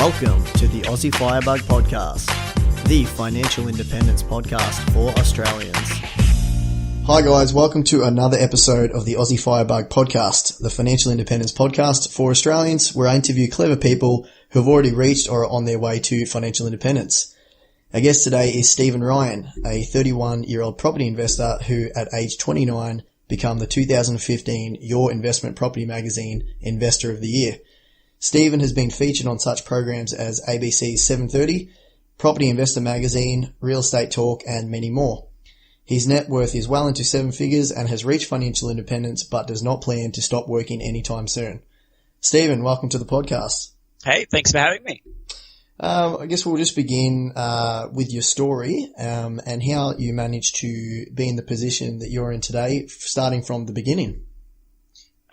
Welcome to the Aussie Firebug podcast, the financial independence podcast for Australians. Hi guys, welcome to another episode of the Aussie Firebug podcast, the financial independence podcast for Australians, where I interview clever people who have already reached or are on their way to financial independence. Our guest today is Stephen Ryan, a 31-year-old property investor who at age 29 became the 2015 Your Investment Property Magazine Investor of the Year. Stephen has been featured on such programs as ABC's 730, Property Investor Magazine, Real Estate Talk, and many more. His net worth is well into seven figures and has reached financial independence but does not plan to stop working anytime soon. Stephen, welcome to the podcast. Hey, thanks for having me. I guess we'll just begin with your story and how you managed to be in the position that you're in today, starting from the beginning.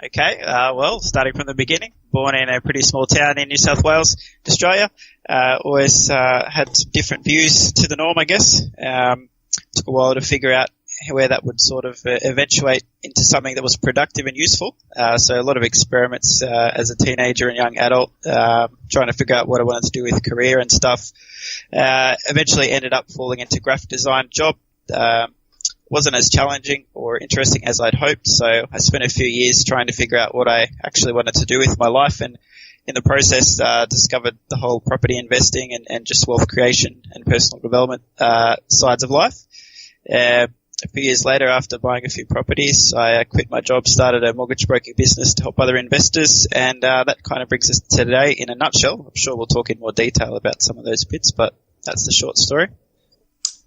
Okay, well, starting from the beginning, born in a pretty small town in New South Wales, Australia. Always had some different views to the norm, I guess. Took a while to figure out where that would sort of eventuate into something that was productive and useful. So a lot of experiments as a teenager and young adult, trying to figure out what I wanted to do with career and stuff. Eventually ended up falling into graphic design job. Wasn't as challenging or interesting as I'd hoped, so I spent a few years trying to figure out what I actually wanted to do with my life, and in the process discovered the whole property investing and just wealth creation and personal development sides of life. A few years later, after buying a few properties, I quit my job, started a mortgage broking business to help other investors, and that kind of brings us to today in a nutshell. I'm sure we'll talk in more detail about some of those bits, but that's the short story.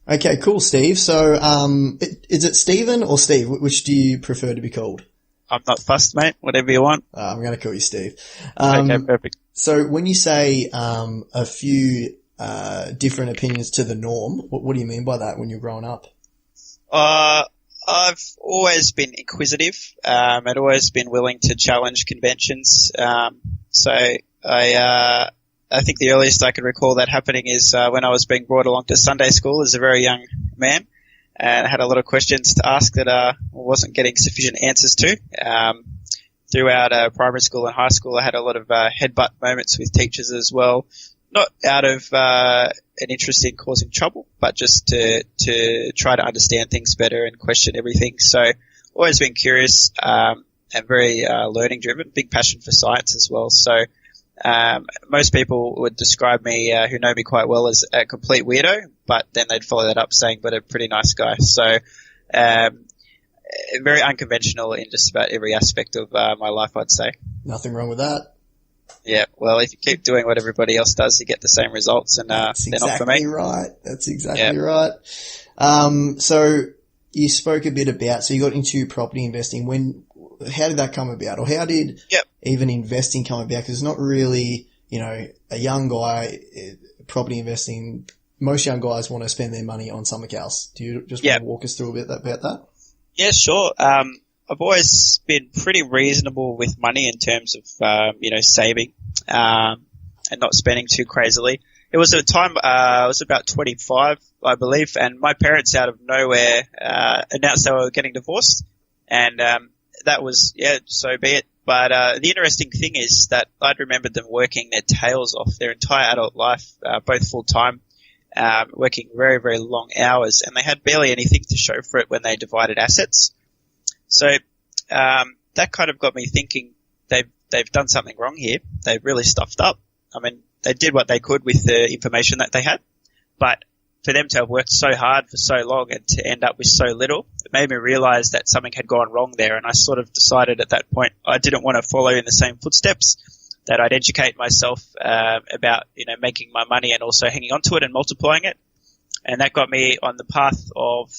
Okay, cool, Steve. So, is it Stephen or Steve? Which do you prefer to be called? I'm not fussed, mate. Whatever you want. I'm going to call you Steve. Okay, perfect. So when you say a few different opinions to the norm, what do you mean by that when you're growing up? I've always been inquisitive. I'd always been willing to challenge conventions. So I think the earliest I can recall that happening is when I was being brought along to Sunday school as a very young man, and I had a lot of questions to ask that I wasn't getting sufficient answers to. Throughout primary school and high school, I had a lot of headbutt moments with teachers as well, not out of an interest in causing trouble, but just to try to understand things better and question everything. So always been curious and very learning driven, big passion for science as well. So most people would describe me, who know me quite well, as a complete weirdo, but then they'd follow that up saying, but a pretty nice guy. So, very unconventional in just about every aspect of my life, I'd say. Nothing wrong with that. Yeah, well, if you keep doing what everybody else does, you get the same results, and they're not for me. That's exactly right. So you spoke a bit about, so you got into property investing. How did that come about, or how did even investing come about? Because it's not really, a young guy, property investing, most young guys want to spend their money on something else. Do you just want to walk us through a bit about that? Yeah, sure. I've always been pretty reasonable with money in terms of, saving, and not spending too crazily. It was a time, I was about 25, I believe, and my parents out of nowhere, announced they were getting divorced, and, that was, so be it. But the interesting thing is that I'd remembered them working their tails off their entire adult life, both full-time, working very, very long hours, and they had barely anything to show for it when they divided assets. So that kind of got me thinking they've done something wrong here. They've really stuffed up. I mean, they did what they could with the information that they had, but for them to have worked so hard for so long and to end up with so little, it made me realize that something had gone wrong there. And I sort of decided at that point I didn't want to follow in the same footsteps, that I'd educate myself about, making my money and also hanging on to it and multiplying it. And that got me on the path of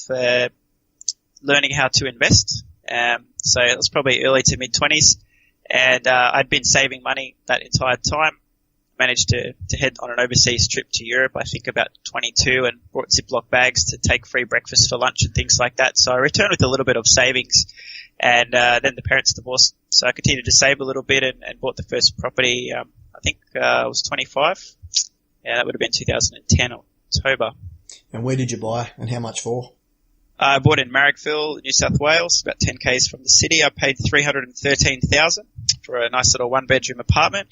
learning how to invest. So it was probably early to mid-20s, and I'd been saving money that entire time. Managed to head on an overseas trip to Europe, I think about 22, and brought Ziploc bags to take free breakfast for lunch and things like that. So I returned with a little bit of savings, and then the parents divorced, so I continued to save a little bit and bought the first property. I think I was 25. Yeah, that would have been 2010 October. And where did you buy, and how much for? I bought in Marrickville, New South Wales, about 10 k's from the city. I paid $313,000 for a nice little one-bedroom apartment.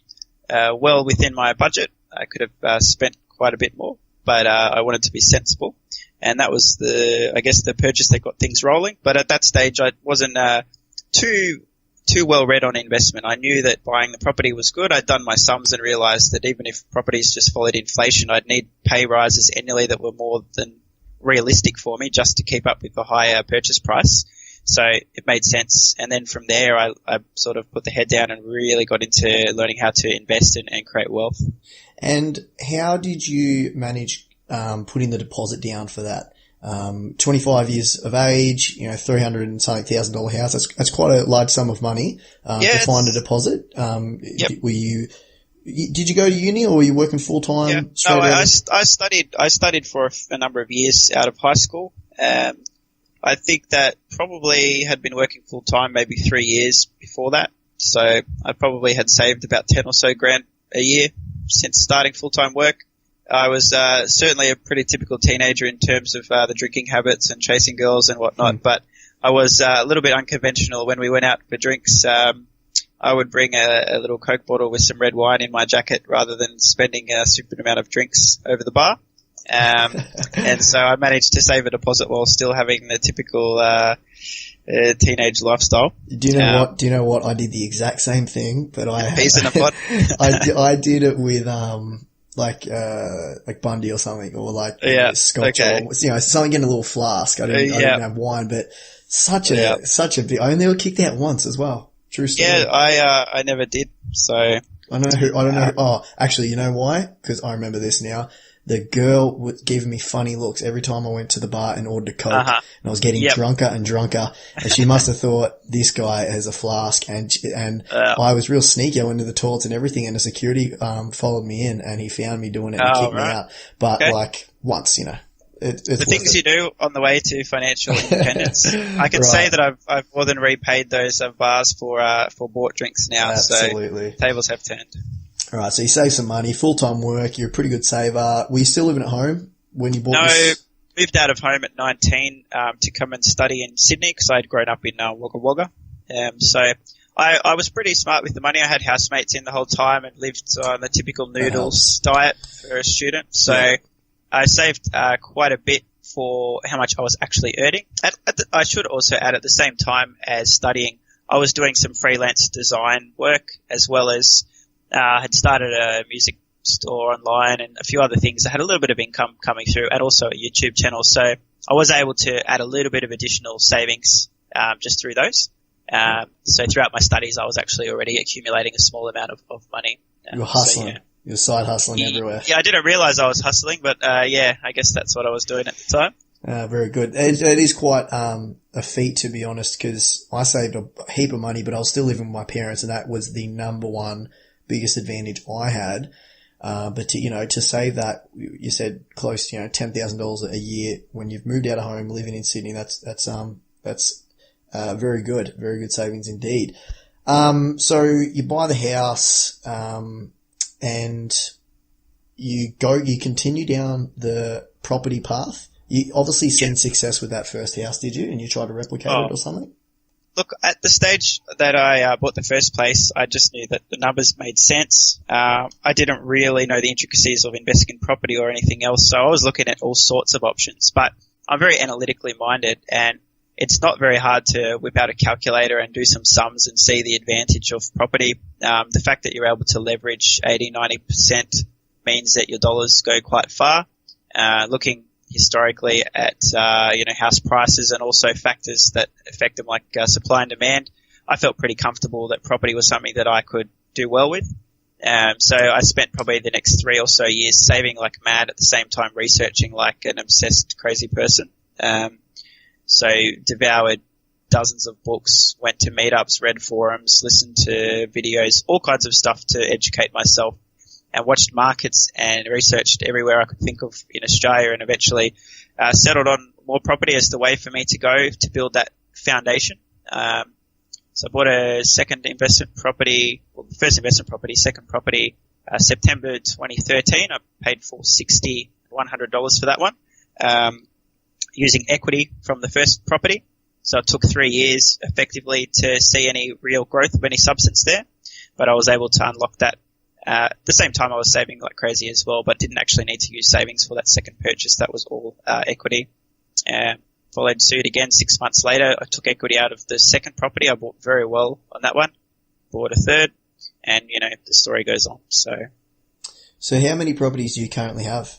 Well within my budget, I could have spent quite a bit more, but I wanted to be sensible. And that was the purchase that got things rolling. But at that stage, I wasn't too well read on investment. I knew that buying the property was good. I'd done my sums and realized that even if properties just followed inflation, I'd need pay rises annually that were more than realistic for me just to keep up with the higher purchase price. So it made sense. And then from there, I sort of put the head down and really got into learning how to invest and create wealth. And how did you manage putting the deposit down for that? 25 years of age, $300 and something $1,000 house. That's quite a large sum of money, to find a deposit. Yep. Did you go to uni or were you working full time? Yeah. No, I studied for a number of years out of high school. I think that probably had been working full time maybe 3 years before that. So I probably had saved about 10 or so grand a year since starting full time work. I was certainly a pretty typical teenager in terms of the drinking habits and chasing girls and whatnot, but I was a little bit unconventional when we went out for drinks. I would bring a little Coke bottle with some red wine in my jacket rather than spending a stupid amount of drinks over the bar. And so I managed to save a deposit while still having the typical teenage lifestyle. Do you know what? I did the exact same thing, but peas in a pod. I did it with like Bundy or something, or Scotch, okay. or something in a little flask. I didn't have wine, but such a big. I only got kicked out once as well. True story. Yeah, I never did. So I don't know. Oh, actually, you know why? Because I remember this now. The girl would give me funny looks every time I went to the bar and ordered a Coke, and I was getting drunker and drunker, and she must have thought this guy has a flask, and I was real sneaky. I went to the toilets and everything, and the security followed me in, and he found me doing it and kicked me out. But once, it's the things you do on the way to financial independence. I can say that I've more than repaid those bars for bought drinks now. Absolutely. So tables have turned. All right, so you save some money, full-time work, you're a pretty good saver. Were you still living at home when you bought this? No, moved out of home at 19 to come and study in Sydney because I'd grown up in Wagga Wagga. So I was pretty smart with the money. I had housemates in the whole time and lived on the typical noodles diet for a student. So I saved quite a bit for how much I was actually earning. I should also add at the same time as studying, I was doing some freelance design work as well as had started a music store online and a few other things. I had a little bit of income coming through and also a YouTube channel. So I was able to add a little bit of additional savings just through those. So throughout my studies, I was actually already accumulating a small amount of money. You were hustling. You were side hustling everywhere. Yeah, I didn't realize I was hustling, but I guess that's what I was doing at the time. Very good. It is quite a feat, to be honest, because I saved a heap of money, but I was still living with my parents, and that was the number one biggest advantage I had. But to save that, you said close to, $10,000 a year when you've moved out of home, living in Sydney, that's very good. Very good savings indeed. So you buy the house, and you continue down the property path. You obviously seen success with that first house, did you? And you tried to replicate it or something? Look, at the stage that I bought the first place, I just knew that the numbers made sense. I didn't really know the intricacies of investing in property or anything else, so I was looking at all sorts of options. But I'm very analytically minded, and it's not very hard to whip out a calculator and do some sums and see the advantage of property. The fact that you're able to leverage 80-90% means that your dollars go quite far. Looking historically at house prices and also factors that affect them like supply and demand, I felt pretty comfortable that property was something that I could do well with. So I spent probably the next 3 or so years saving like mad, at the same time researching like an obsessed crazy person. So devoured dozens of books, went to meetups, read forums, listened to videos, all kinds of stuff to educate myself, and watched markets and researched everywhere I could think of in Australia, and eventually settled on more property as the way for me to go to build that foundation. So I bought a second investment property, second property, September 2013. I paid for $100 for that one, using equity from the first property. So it took 3 years effectively to see any real growth of any substance there, but I was able to unlock that At the same time, I was saving like crazy as well, but didn't actually need to use savings for that second purchase. That was all equity. Followed suit again 6 months later. I took equity out of the second property. I bought very well on that one. Bought a third, and the story goes on. So how many properties do you currently have?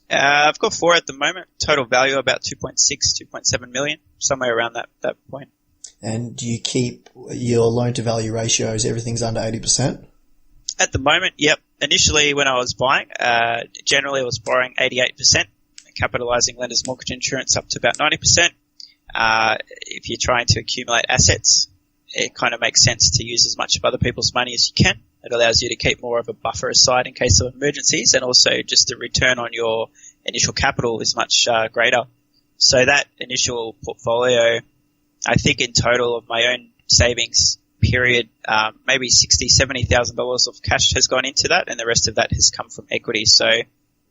I've got 4 at the moment. Total value about 2.7 million, somewhere around that point. And do you keep your loan to value ratios, everything's under 80%? At the moment, yep. Initially when I was buying, generally I was borrowing 88%, capitalizing lenders' mortgage insurance up to about 90%. If you're trying to accumulate assets, it kind of makes sense to use as much of other people's money as you can. It allows you to keep more of a buffer aside in case of emergencies, and also just the return on your initial capital is much greater. So that initial portfolio, I think in total of my own savings period, maybe $60,000-$70,000 of cash has gone into that, and the rest of that has come from equity. So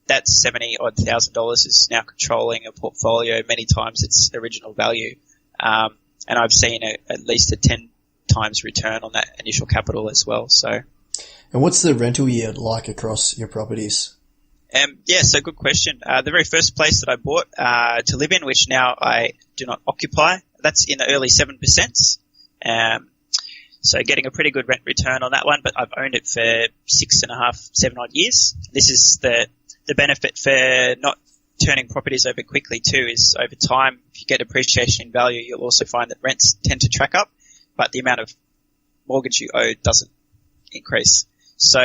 that $70,000 is now controlling a portfolio many times its original value. And I've seen at least a 10 times return on that initial capital as well. So, and what's the rental yield like across your properties? So good question. The very first place that I bought to live in, which now I do not occupy, that's in the early 7%. So getting a pretty good rent return on that one, but I've owned it for 6.5, 7 odd years. This is the benefit for not turning properties over quickly too, is over time, if you get appreciation in value, you'll also find that rents tend to track up, but the amount of mortgage you owe doesn't increase. So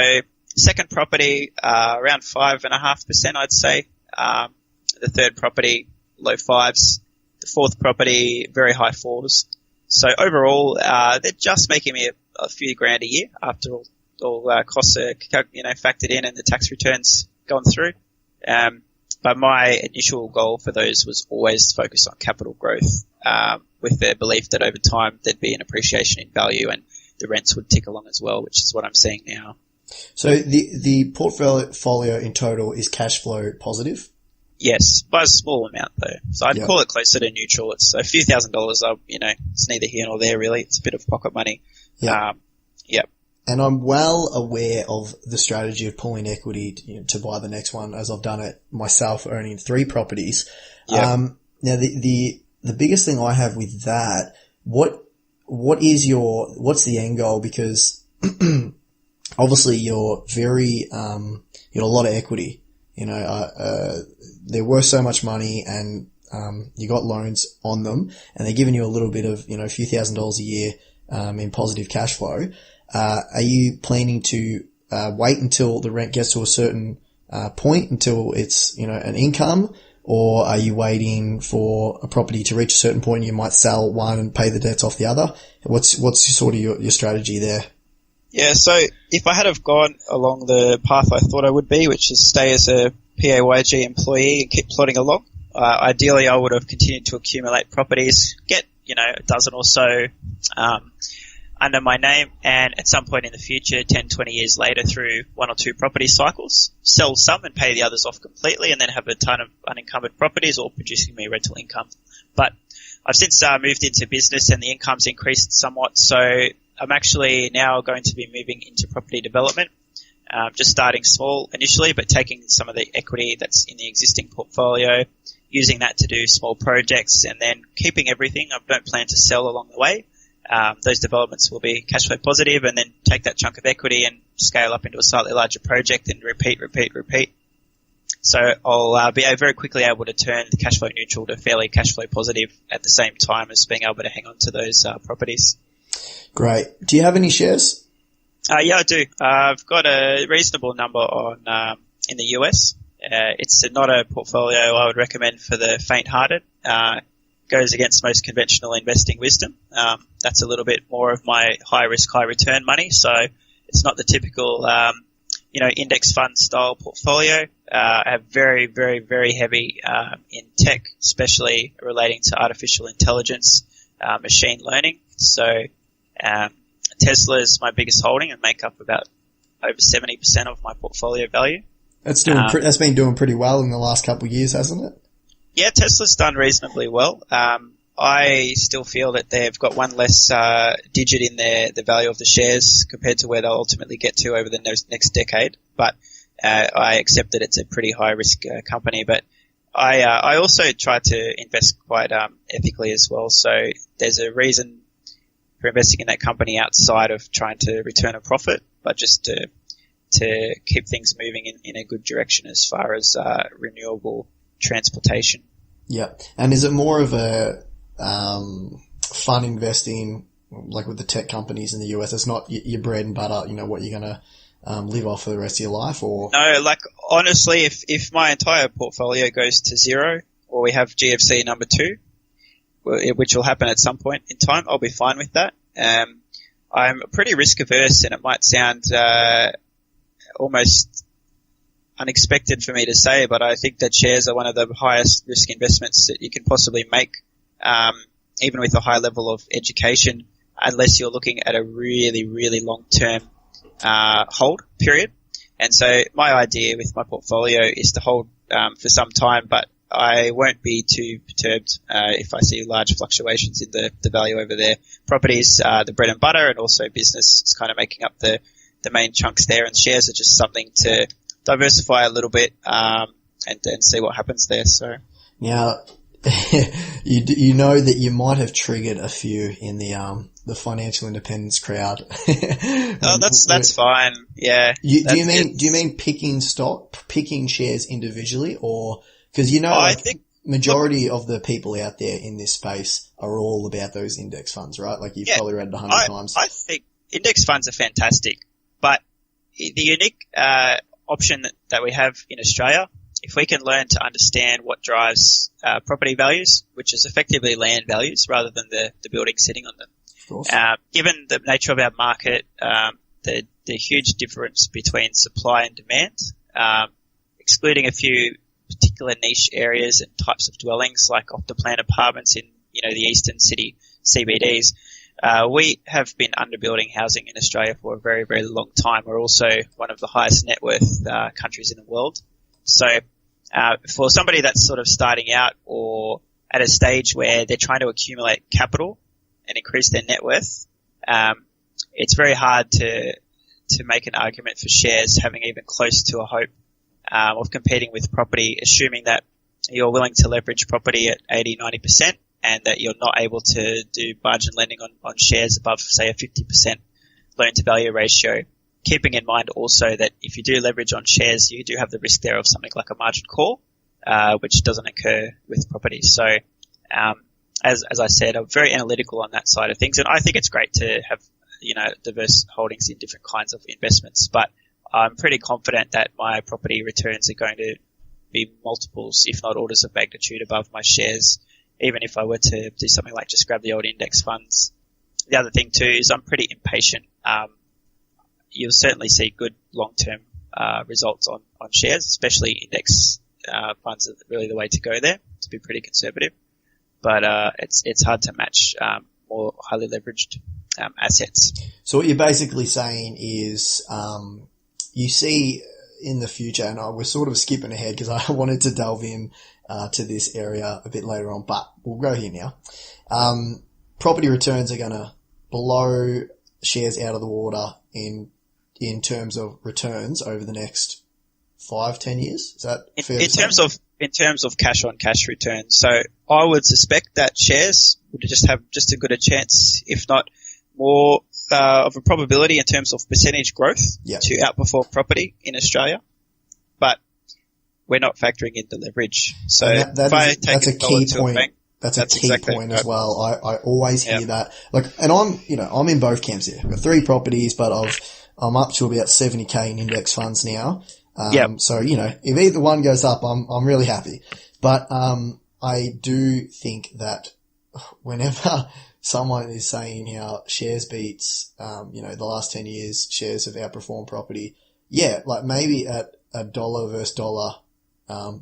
second property, around 5.5%, I'd say. The third property, low 5s. The fourth property, very high 4s. So overall, they're just making me a few grand a year after all costs are, factored in and the tax returns gone through. But my initial goal for those was always focus on capital growth, with the belief that over time there'd be an appreciation in value and the rents would tick along as well, which is what I'm seeing now. So the portfolio in total is cash flow positive? Yes, by a small amount though. So I'd call it closer to neutral. It's a few $1,000s. It's neither here nor there really. It's a bit of pocket money. Yeah. And I'm well aware of the strategy of pulling equity to buy the next one, as I've done it myself, owning 3 properties. Yep. Now the biggest thing I have with that, what's the end goal? Because obviously you're very, you got a lot of equity. They're worth so much money, and you got loans on them, and they're giving you a little bit of, a few $1,000s a year in positive cash flow. Are you planning to wait until the rent gets to a certain point, until it's an income, or are you waiting for a property to reach a certain point? You might sell one and pay the debts off the other. What's sort of your strategy there? Yeah, so if I had have gone along the path I thought I would be, which is stay as a PAYG employee and keep plodding along, ideally I would have continued to accumulate properties, get, a dozen or so under my name, and at some point in the future, 10, 20 years later, through 1 or 2 property cycles, sell some and pay the others off completely, and then have a ton of unencumbered properties all producing me rental income. But I've since moved into business and the income's increased somewhat, so I'm actually now going to be moving into property development, just starting small initially, but taking some of the equity that's in the existing portfolio, using that to do small projects, and then keeping everything. I don't plan to sell along the way. Those developments will be cash flow positive, and then take that chunk of equity and scale up into a slightly larger project and repeat. So I'll be very quickly able to turn the cash flow neutral to fairly cash flow positive at the same time as being able to hang on to those properties. Great. Do you have any shares? Yeah, I do. I've got a reasonable number on in the US. It's not a portfolio I would recommend for the faint-hearted. Goes against most conventional investing wisdom. That's a little bit more of my high risk, high return money. So it's not the typical, index fund style portfolio. I have very, very, very heavy, in tech, especially relating to artificial intelligence, machine learning. So, Tesla is my biggest holding and make up about over 70% of my portfolio value. That's been doing pretty well in the last couple of years, hasn't it? Yeah, Tesla's done reasonably well. I still feel that they've got one less digit in the value of the shares compared to where they'll ultimately get to over the next decade. But I accept that it's a pretty high risk company. But I also try to invest quite ethically as well. So there's a reason for investing in that company outside of trying to return a profit, but just to keep things moving in a good direction as far as renewable transportation. Yeah. And is it more of a fun investing, like with the tech companies in the US? It's not your bread and butter, what you're going to live off for the rest of your life? Or no, like honestly, if my entire portfolio goes to zero, or we have GFC number 2, which will happen at some point in time, I'll be fine with that. I'm pretty risk averse, and it might sound almost unexpected for me to say, but I think that shares are one of the highest risk investments that you can possibly make, even with a high level of education, unless you're looking at a really, really long-term hold period. And so my idea with my portfolio is to hold for some time, but I won't be too perturbed if I see large fluctuations in the value over there. Properties, the bread and butter, and also business is kind of making up the main chunks there, and shares are just something to diversify a little bit and see what happens there. So now, you know that you might have triggered a few in the financial independence crowd. Oh, that's fine. Yeah. Do you mean picking shares individually, or because I think majority of the people out there in this space are all about those index funds, right? Like you've probably read it 100 times. I think index funds are fantastic, but the unique option that we have in Australia, if we can learn to understand what drives property values, which is effectively land values rather than the building sitting on them. Of course. Given the nature of our market, the huge difference between supply and demand, excluding a few particular niche areas and types of dwellings like off-the-plan apartments in the eastern city CBDs, we have been underbuilding housing in Australia for a very, very long time. We're also one of the highest net worth countries in the world. So for somebody that's sort of starting out or at a stage where they're trying to accumulate capital and increase their net worth, it's very hard to make an argument for shares having even close to a hope of competing with property, assuming that you're willing to leverage property at 80-90%. And that you're not able to do margin lending on shares above, say, a 50% loan-to-value ratio, keeping in mind also that if you do leverage on shares, you do have the risk there of something like a margin call, which doesn't occur with property. So, as I said, I'm very analytical on that side of things, and I think it's great to have, diverse holdings in different kinds of investments, but I'm pretty confident that my property returns are going to be multiples, if not orders of magnitude above my shares, even if I were to do something like just grab the old index funds. The other thing too is I'm pretty impatient. You'll certainly see good long-term results on shares, especially index funds are really the way to go there, to be pretty conservative. But it's hard to match more highly leveraged assets. So what you're basically saying is you see in the future, and we're sort of skipping ahead because I wanted to delve in to this area a bit later on, but we'll go here now. Property returns are going to blow shares out of the water in terms of returns over the next 5-10 years. Is that fair to say? In terms of cash on cash returns. So I would suspect that shares would just have just as good a chance, if not more of a probability in terms of percentage growth to outperform property in Australia. But we're not factoring in the leverage. So that's a key point. That's a key point as well. I always hear that. Like, and I'm in both camps here. I've got 3 properties, but I'm up to about 70k in index funds now. So, if either one goes up, I'm really happy. But, I do think that whenever someone is saying how shares beats, the last 10 years, shares have outperformed property. Yeah, like maybe at a dollar versus dollar,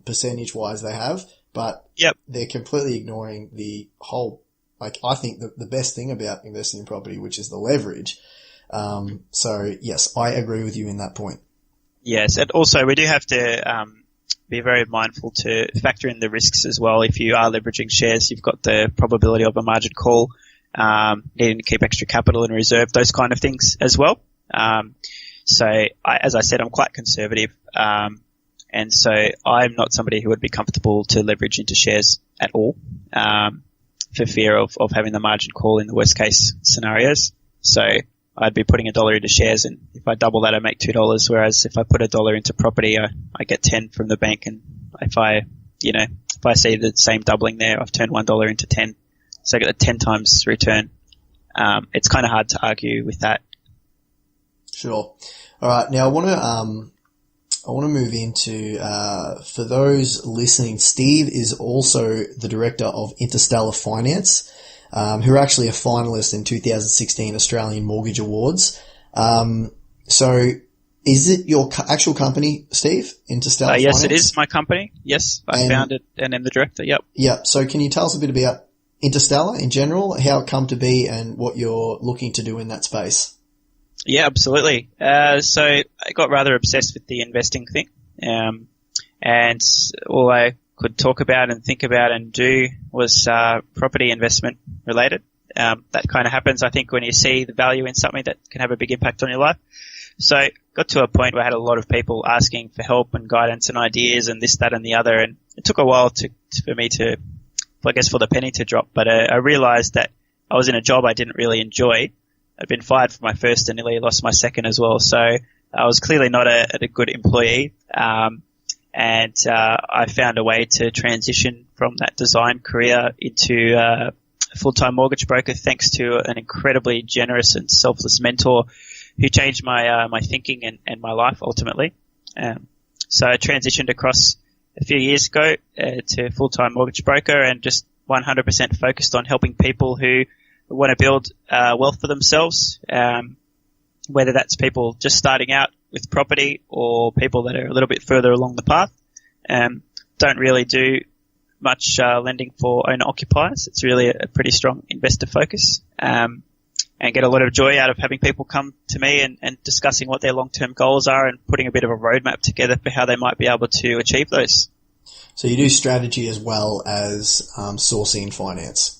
percentage wise they have, but they're completely ignoring the whole, like I think the best thing about investing in property, which is the leverage. So yes, I agree with you in that point. Yes, and also we do have to be very mindful to factor in the risks as well. If you are leveraging shares, you've got the probability of a margin call, needing to keep extra capital in reserve, those kind of things as well. As I said, I'm quite conservative, and so I'm not somebody who would be comfortable to leverage into shares at all, for fear of having the margin call in the worst case scenarios. So I'd be putting $1 into shares, and if I double that, I make $2. Whereas if I put $1 into property, I get 10 from the bank. And if I see the same doubling there, I've turned $1 into 10. So I get a 10 times return. It's kind of hard to argue with that. Sure. All right. Now I want to move into, for those listening, Steve is also the director of Interstellar Finance, who are actually a finalist in 2016 Australian Mortgage Awards. So is it your actual company, Steve, Interstellar Finance? Yes, it is my company. Yes, I founded and am the director. Yep. Yep. So can you tell us a bit about Interstellar in general, how it come to be and what you're looking to do in that space? Yeah, absolutely. So I got rather obsessed with the investing thing. And all I could talk about and think about and do was property investment related. That kind of happens, I think, when you see the value in something that can have a big impact on your life. So got to a point where I had a lot of people asking for help and guidance and ideas and this, that, and the other. And it took a while for me to, I guess, for the penny to drop. But I realized that I was in a job I didn't really enjoy. I'd been fired for my first and nearly lost my second as well. So I was clearly not a good employee. And I found a way to transition from that design career into a full-time mortgage broker, thanks to an incredibly generous and selfless mentor who changed my thinking and my life ultimately. So I transitioned across a few years ago to a full-time mortgage broker, and just 100% focused on helping people who want to build wealth for themselves, whether that's people just starting out with property or people that are a little bit further along the path. Don't really do much lending for owner-occupiers. It's really a pretty strong investor focus, and get a lot of joy out of having people come to me and discussing what their long-term goals are and putting a bit of a roadmap together for how they might be able to achieve those. So you do strategy as well as sourcing finance?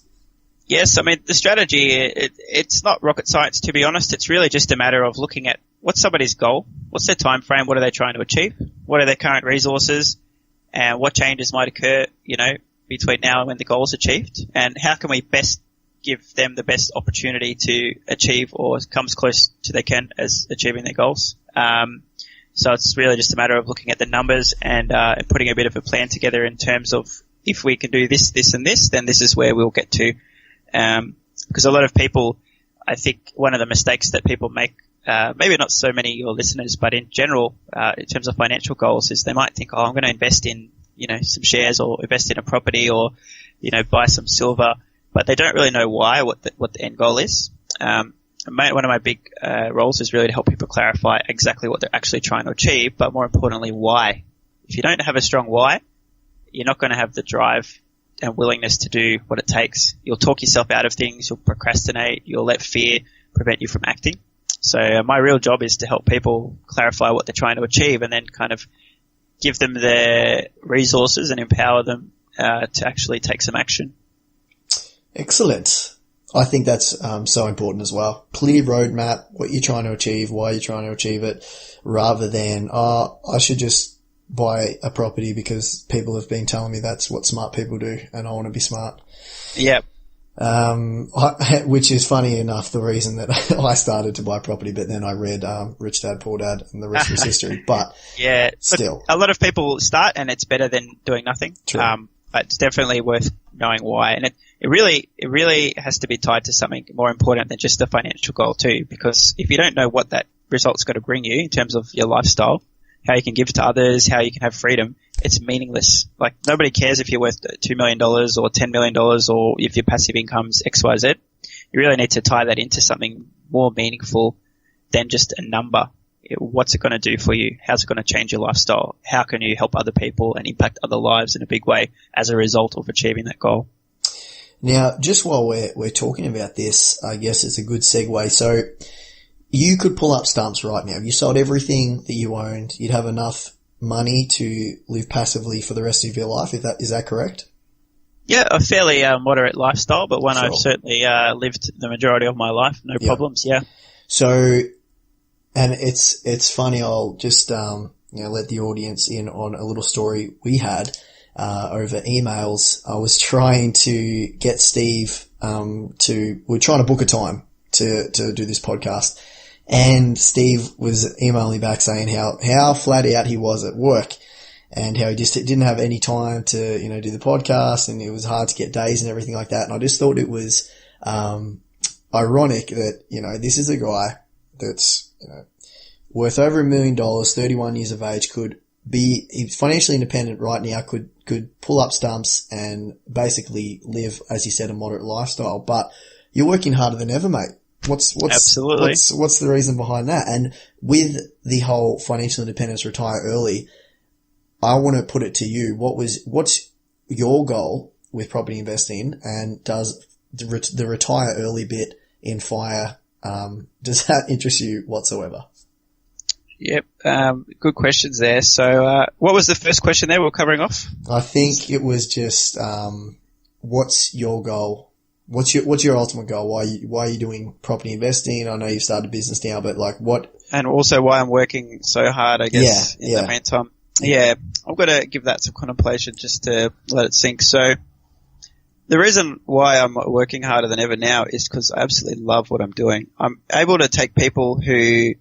Yes, I mean, the strategy, it's not rocket science, to be honest. It's really just a matter of looking at what's somebody's goal, what's their time frame, what are they trying to achieve, what are their current resources, and what changes might occur, between now and when the goal is achieved, and how can we best give them the best opportunity to achieve or come as close to they can as achieving their goals. So it's really just a matter of looking at the numbers and putting a bit of a plan together in terms of, if we can do this, this, and this, then this is where we'll get to. Because a lot of people, I think one of the mistakes that people make, maybe not so many of your listeners, but in general, in terms of financial goals, is they might think, I'm going to invest in, some shares, or invest in a property, or, buy some silver, but they don't really know why, what the end goal is. One of my big roles is really to help people clarify exactly what they're actually trying to achieve, but more importantly, why. If you don't have a strong why, you're not going to have the drive and willingness to do what it takes. You'll talk yourself out of things, you'll procrastinate, you'll let fear prevent you from acting. So my real job is to help people clarify what they're trying to achieve, and then kind of give them the resources and empower them to actually take some action. Excellent. I think that's so important as well. Clear roadmap, what you're trying to achieve, why you're trying to achieve it, rather than, I should just buy a property because people have been telling me that's what smart people do and I want to be smart. Yep. Which is funny enough, the reason that I started to buy property, but then I read Rich Dad, Poor Dad, and the rest was history. But yeah, still. Look, a lot of people start and it's better than doing nothing. True. But it's definitely worth knowing why. And it really has to be tied to something more important than just a financial goal too, because if you don't know what that result's got to bring you in terms of your lifestyle, how you can give to others, how you can have freedom, it's meaningless. Like, nobody cares if you're worth $2 million or $10 million or if your passive income's XYZ. You really need to tie that into something more meaningful than just a number. What's it going to do for you? How's it going to change your lifestyle? How can you help other people and impact other lives in a big way as a result of achieving that goal? Now, just while we're talking about this, I guess it's a good segue. So you could pull up stumps right now. If you sold everything that you owned, you'd have enough money to live passively for the rest of your life. Is that correct? Yeah, a fairly moderate lifestyle, but one Sure. I've certainly lived the majority of my life. No problems. Yeah. So, and it's funny. I'll just let the audience in on a little story we had over emails. I was trying to get Steve we're trying to book a time to do this podcast, and Steve was emailing back saying how flat out he was at work and how he just didn't have any time to do the podcast, and it was hard to get days and everything like that. And I just thought it was ironic that this is a guy that's worth over $1 million, 31 years of age, he's financially independent right now, could pull up stumps and basically live, as you said, a moderate lifestyle. But you're working harder than ever, mate. Absolutely. What's the reason behind that? And with the whole financial independence, retire early, I want to put it to you. What's your goal with property investing, and does the retire early bit in FIRE, does that interest you whatsoever? Yep. Good questions there. So, what was the first question there we're covering off? I think it was just, what's your goal? What's your ultimate goal? Why are you doing property investing? I know you've started a business now, but what? And also why I'm working so hard, I guess, in the meantime. Yeah. I've got to give that some contemplation just to let it sink. So, the reason why I'm working harder than ever now is because I absolutely love what I'm doing. I'm able to take people who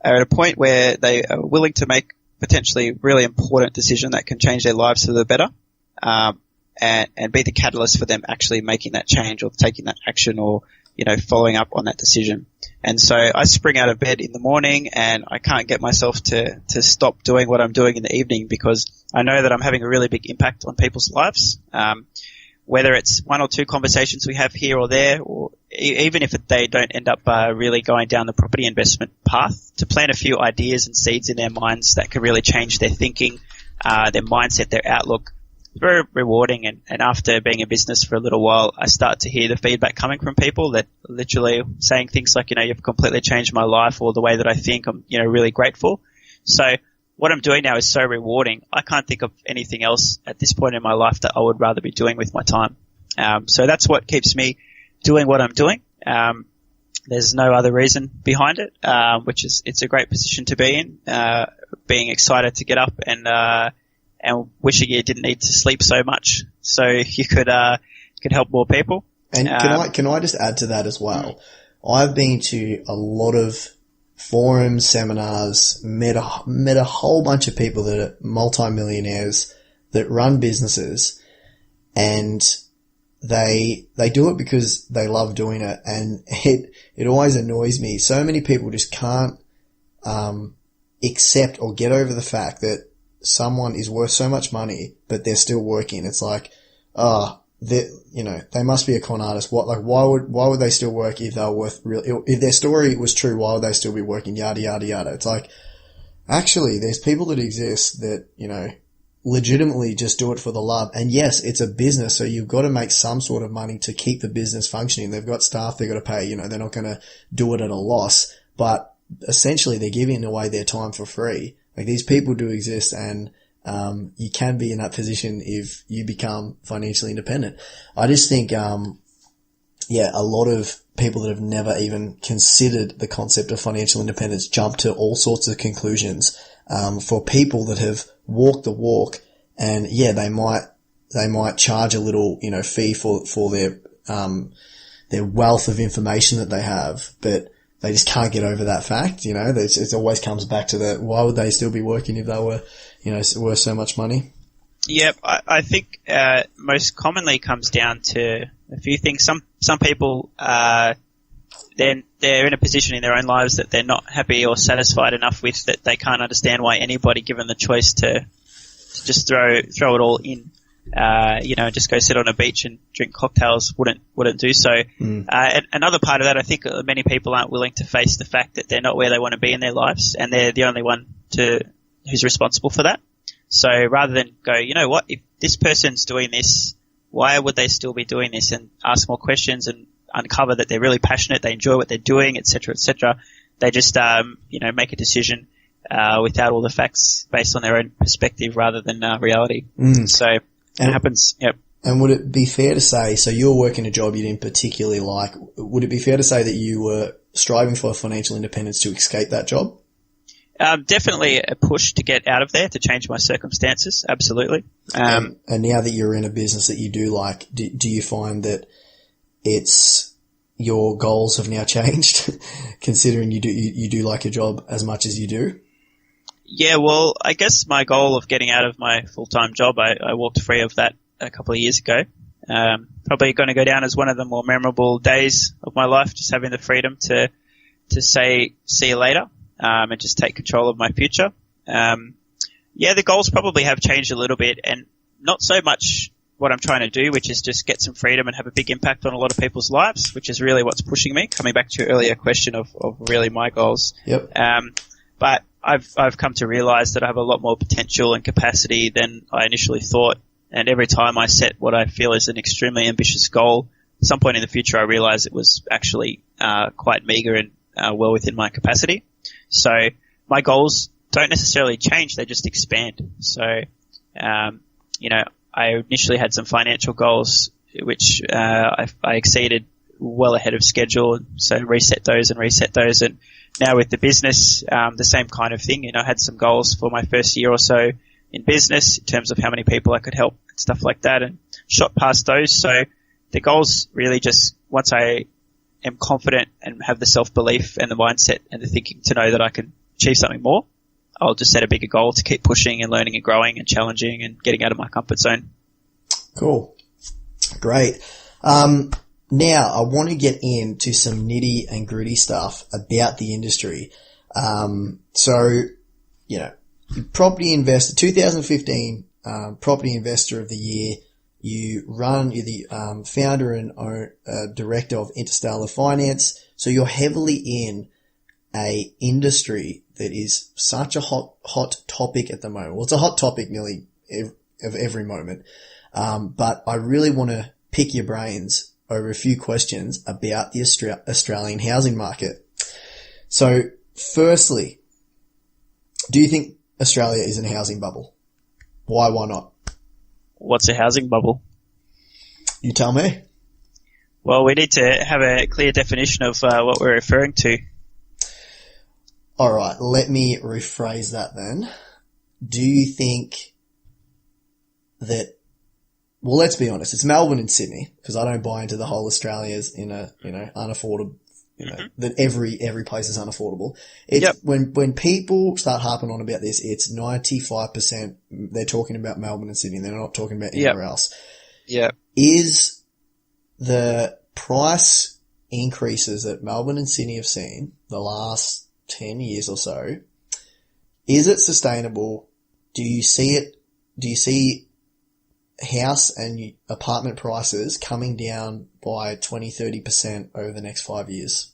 are at a point where they are willing to make potentially really important decision that can change their lives for the better, and be the catalyst for them actually making that change or taking that action or, following up on that decision. And so I spring out of bed in the morning and I can't get myself to stop doing what I'm doing in the evening, because I know that I'm having a really big impact on people's lives. Whether it's one or two conversations we have here or there, or even if they don't end up really going down the property investment path, to plant a few ideas and seeds in their minds that can really change their thinking, their mindset, their outlook. It's very rewarding. And after being in business for a little while, I start to hear the feedback coming from people that literally saying things like, you've completely changed my life, or the way that I think. I'm, really grateful. So what I'm doing now is so rewarding. I can't think of anything else at this point in my life that I would rather be doing with my time. So that's what keeps me doing what I'm doing. There's no other reason behind it, it's a great position to be in, being excited to get up and wishing you didn't need to sleep so much so you could help more people. And can I just add to that as well? I've been to a lot of forums, seminars, met a whole bunch of people that are multimillionaires that run businesses, and they do it because they love doing it. And it always annoys me. So many people just can't, accept or get over the fact that someone is worth so much money, but they're still working. It's like, they must be a con artist. Why would they still work if they were worth if their story was true, why would they still be working? Yada, yada, yada. It's like, actually, there's people that exist that, legitimately just do it for the love. And yes, it's a business, so you've got to make some sort of money to keep the business functioning. They've got staff they've got to pay, they're not going to do it at a loss, but essentially they're giving away their time for free. Like, these people do exist, and you can be in that position if you become financially independent. I just think, a lot of people that have never even considered the concept of financial independence jump to all sorts of conclusions. For people that have walked the walk, and they might charge a little, fee for their wealth of information that they have, but they just can't get over that fact. It always comes back to why would they still be working if they were, worth so much money? Yep. I think, most commonly comes down to a few things. Some people, they're in a position in their own lives that they're not happy or satisfied enough with, that they can't understand why anybody, given the choice to just throw it all in, just go sit on a beach and drink cocktails, wouldn't do so. And another part of that, I think many people aren't willing to face the fact that they're not where they want to be in their lives, and they're the only one who's responsible for that. So rather than go, if this person's doing this, why would they still be doing this, and ask more questions and uncover that they're really passionate, they enjoy what they're doing, etc., etc. They just, make a decision, without all the facts based on their own perspective rather than reality. So it happens. Yep. And would it be fair to say, so you're working a job you didn't particularly like, would it be fair to say that you were striving for financial independence to escape that job? Definitely a push to get out of there, to change my circumstances. Absolutely. And now that you're in a business that you do like, do you find that your goals have now changed, considering you do like your job as much as you do? Yeah, well, I guess my goal of getting out of my full-time job, I walked free of that a couple of years ago. Probably going to go down as one of the more memorable days of my life, just having the freedom to say, see you later, and just take control of my future. The goals probably have changed a little bit, and not so much what I'm trying to do, which is just get some freedom and have a big impact on a lot of people's lives, which is really what's pushing me, coming back to your earlier question of really my goals. Yep. But I've come to realize that I have a lot more potential and capacity than I initially thought. And every time I set what I feel is an extremely ambitious goal, at some point in the future I realize it was actually quite meager and well within my capacity. So my goals don't necessarily change, they just expand. So, I initially had some financial goals which I exceeded well ahead of schedule, so reset those. And now with the business, the same kind of thing. I had some goals for my first year or so in business in terms of how many people I could help and stuff like that, and shot past those. So the goals really just, once I am confident and have the self-belief and the mindset and the thinking to know that I can achieve something more, I'll just set a bigger goal to keep pushing and learning and growing and challenging and getting out of my comfort zone. Cool. Great. Now I want to get into some nitty and gritty stuff about the industry. Property investor, 2015, property investor of the year. You're the founder and director of Interstellar Finance. So you're heavily in a industry that is such a hot topic at the moment. Well, it's a hot topic nearly every moment. But I really want to pick your brains over a few questions about the Australian housing market. So firstly, do you think Australia is in a housing bubble? Why not? What's a housing bubble? You tell me. Well, we need to have a clear definition of what we're referring to. All right, let me rephrase that then. Do you think that, well, let's be honest, it's Melbourne and Sydney, because I don't buy into the whole Australia's in a, unaffordable, that every place is unaffordable. It's when people start harping on about this, it's 95% they're talking about Melbourne and Sydney. They're not talking about anywhere else. Yeah. Is the price increases that Melbourne and Sydney have seen the last 10 years or so, is it sustainable? Do you see house and apartment prices coming down by 20-30% over the next 5 years?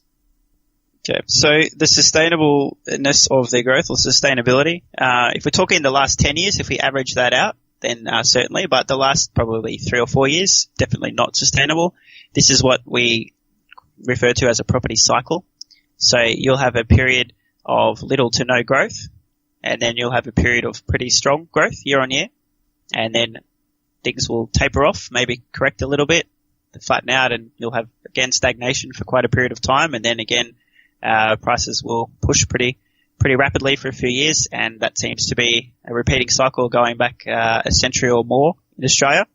Okay, so the sustainableness of their growth, or sustainability, if we're talking the last 10 years, if we average that out, then certainly, but the last probably 3 or 4 years, definitely not sustainable. This is what we refer to as a property cycle. So you'll have a period of little to no growth, and then you'll have a period of pretty strong growth year on year, and then things will taper off, maybe correct a little bit, flatten out, and you'll have again stagnation for quite a period of time, and then again prices will push pretty rapidly for a few years, and that seems to be a repeating cycle going back a century or more in Australia.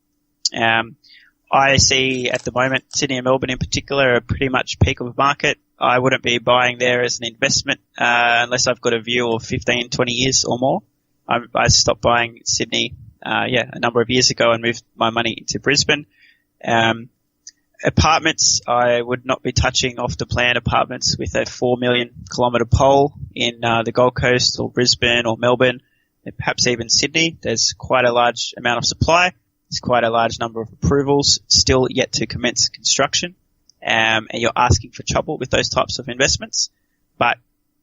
I see at the moment Sydney and Melbourne in particular are pretty much peak of the market. I wouldn't be buying there as an investment unless I've got a view of 15, 20 years or more. I stopped buying Sydney a number of years ago and moved my money into Brisbane. Apartments, I would not be touching off the plan apartments with a 4 million kilometre pole in the Gold Coast or Brisbane or Melbourne, and perhaps even Sydney. There's quite a large amount of supply. There's quite a large number of approvals still yet to commence construction, and you're asking for trouble with those types of investments. But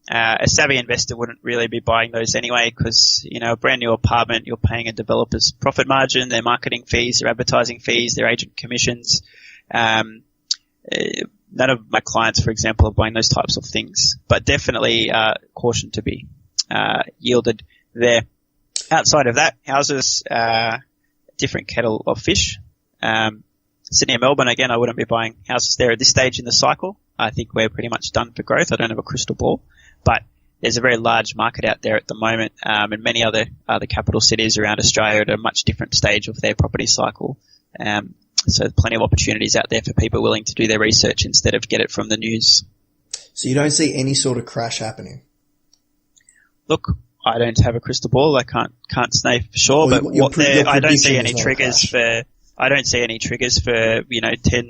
a savvy investor wouldn't really be buying those anyway, because a brand new apartment, you're paying a developer's profit margin, their marketing fees, their advertising fees, their agent commissions. None of my clients, for example, are buying those types of things, but definitely caution to be yielded there. Outside of that, houses, different kettle of fish. Sydney and Melbourne, again, I wouldn't be buying houses there at this stage in the cycle. I think we're pretty much done for growth. I don't have a crystal ball, but there's a very large market out there at the moment, and many other capital cities around Australia at a much different stage of their property cycle. So plenty of opportunities out there for people willing to do their research instead of get it from the news. So you don't see any sort of crash happening? Look, I don't have a crystal ball. I can't say for sure, but I don't see any triggers for, 10,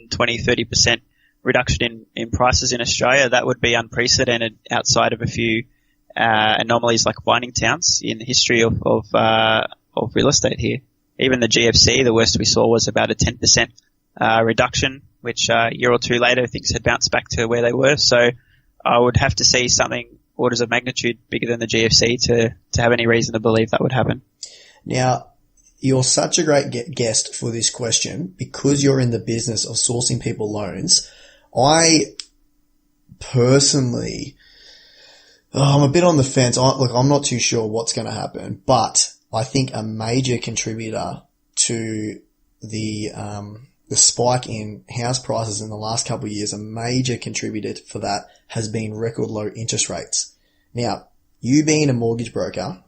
20, 30% reduction in prices in Australia. That would be unprecedented outside of a few, anomalies like mining towns in the history of real estate here. Even the GFC, the worst we saw was about a 10%, reduction, which, a year or two later things had bounced back to where they were. So I would have to see something orders of magnitude bigger than the GFC to have any reason to believe that would happen. Now, you're such a great guest for this question because you're in the business of sourcing people loans. I personally, I'm a bit on the fence. I'm not too sure what's going to happen, but I think a major contributor to the spike in house prices in the last couple of years, a major contributor for that has been record low interest rates. Now, you being a mortgage broker,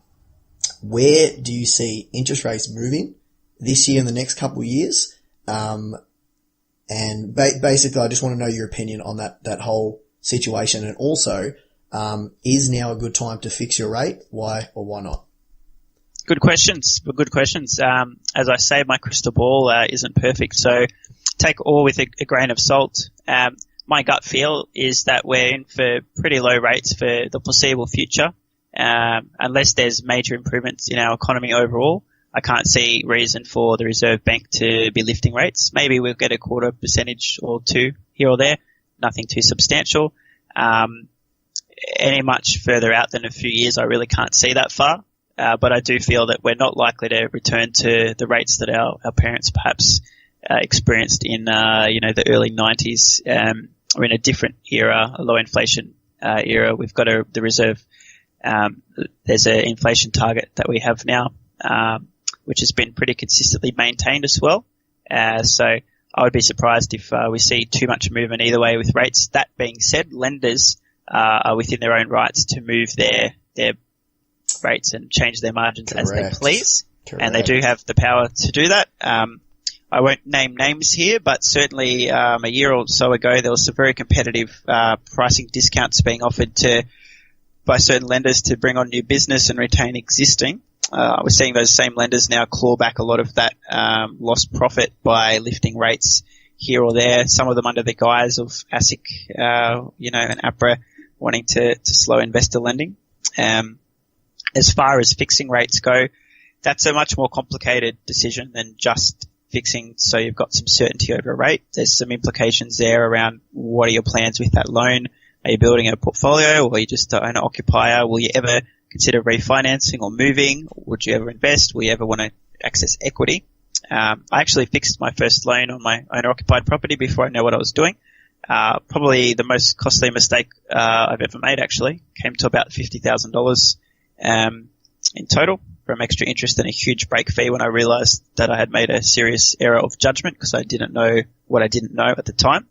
where do you see interest rates moving this year and the next couple of years? And basically, I just want to know your opinion on that whole situation. And also, is now a good time to fix your rate? Why or why not? Good questions. As I say, my crystal ball isn't perfect, so take all with a grain of salt. My gut feel is that we're in for pretty low rates for the foreseeable future. Unless there's major improvements in our economy overall, I can't see reason for the Reserve Bank to be lifting rates. Maybe we'll get a 0.25% or 2 here or there, nothing too substantial. Any much further out than a few years, I really can't see that far. But I do feel that we're not likely to return to the rates that our parents perhaps experienced in the early 90s. We're in a different era, a low inflation era. We've got the reserve. There's an inflation target that we have now, which has been pretty consistently maintained as well. So I would be surprised if we see too much movement either way with rates. That being said, lenders are within their own rights to move their rates and change their margins as they please. Correct. And they do have the power to do that. I won't name names here, but certainly a year or so ago there was some very competitive pricing discounts being offered by certain lenders to bring on new business and retain existing. We're seeing those same lenders now claw back a lot of that lost profit by lifting rates here or there, some of them under the guise of ASIC, and APRA wanting to slow investor lending. As far as fixing rates go, that's a much more complicated decision than just fixing so you've got some certainty over a rate. There's some implications there around what are your plans with that loan? Are you building a portfolio, or are you just an owner-occupier? Will you ever consider refinancing or moving? Would you ever invest? Will you ever want to access equity? I actually fixed my first loan on my owner-occupied property before I knew what I was doing. Probably the most costly mistake I've ever made, actually. Came to about $50,000 in total from extra interest and a huge break fee when I realized that I had made a serious error of judgment because I didn't know what I didn't know at the time.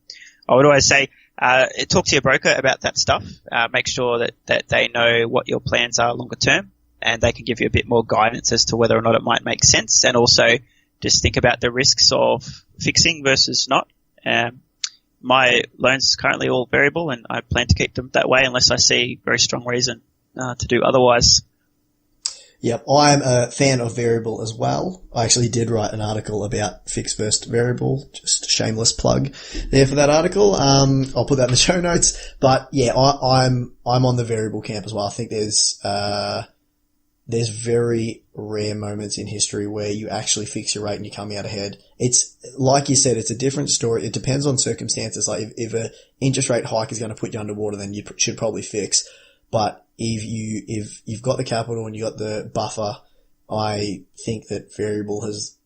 I would always say, talk to your broker about that stuff. Make sure that they know what your plans are longer term, and they can give you a bit more guidance as to whether or not it might make sense. And also just think about the risks of fixing versus not. My loans is currently all variable, and I plan to keep them that way unless I see very strong reason to do otherwise. Yep, I'm a fan of variable as well. I actually did write an article about fixed versus variable. Just a shameless plug there for that article. I'll put that in the show notes. But yeah, I'm on the variable camp as well. I think there's very rare moments in history where you actually fix your rate and you come out ahead. It's like you said, it's a different story. It depends on circumstances. Like if an interest rate hike is going to put you underwater, then you should probably fix. But if you've got the capital and you got the buffer, I think that variable has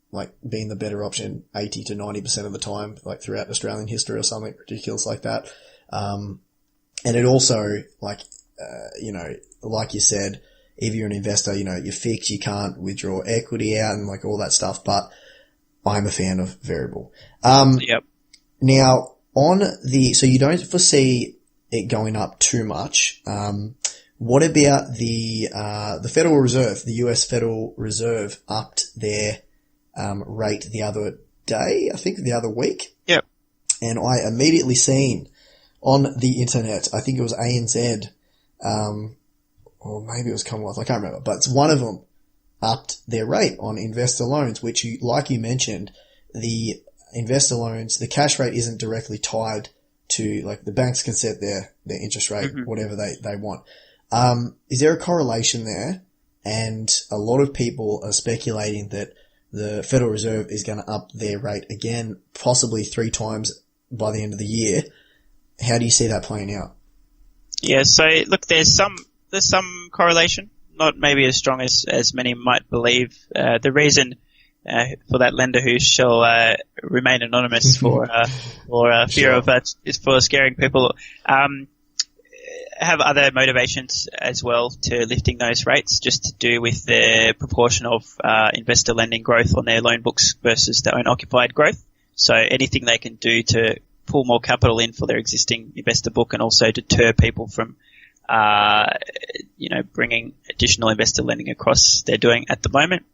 been the better option 80 to 90% of the time, throughout Australian history or something ridiculous like that. And it also, like you said, if you're an investor, you're fixed, you can't withdraw equity out and like all that stuff, but I'm a fan of variable. Yep. Now so you don't foresee it going up too much. What about the Federal Reserve? The US Federal Reserve upped their rate the other day, I think the other week. Yep. And I immediately seen on the internet, I think it was ANZ, or maybe it was Commonwealth, I can't remember, but it's one of them upped their rate on investor loans, which like you mentioned, the investor loans, the cash rate isn't directly tied to, like, the banks can set their interest rate, whatever they want. Is there a correlation there? And a lot of people are speculating that the Federal Reserve is going to up their rate again, possibly 3 times by the end of the year. How do you see that playing out? Yeah, so look, there's some correlation, not maybe as strong as many might believe. The reason for that lender who shall remain anonymous for fear of is for scaring people, have other motivations as well to lifting those rates, just to do with the proportion of investor lending growth on their loan books versus their own occupied growth. So anything they can do to pull more capital in for their existing investor book and also deter people from bringing additional investor lending across they're doing at the moment.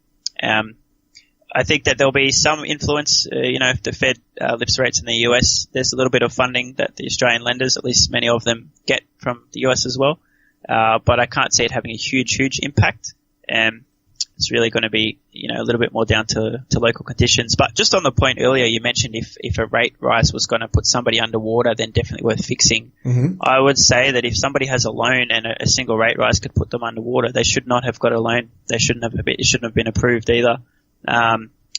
I think that there'll be some influence, if the Fed lifts rates in the US, there's a little bit of funding that the Australian lenders, at least many of them, get from the US as well. But I can't see it having a huge impact. It's really going to be, a little bit more down to local conditions. But just on the point earlier, you mentioned if a rate rise was going to put somebody underwater, then definitely worth fixing. Mm-hmm. I would say that if somebody has a loan and a single rate rise could put them underwater, they should not have got a loan. It shouldn't have been approved either.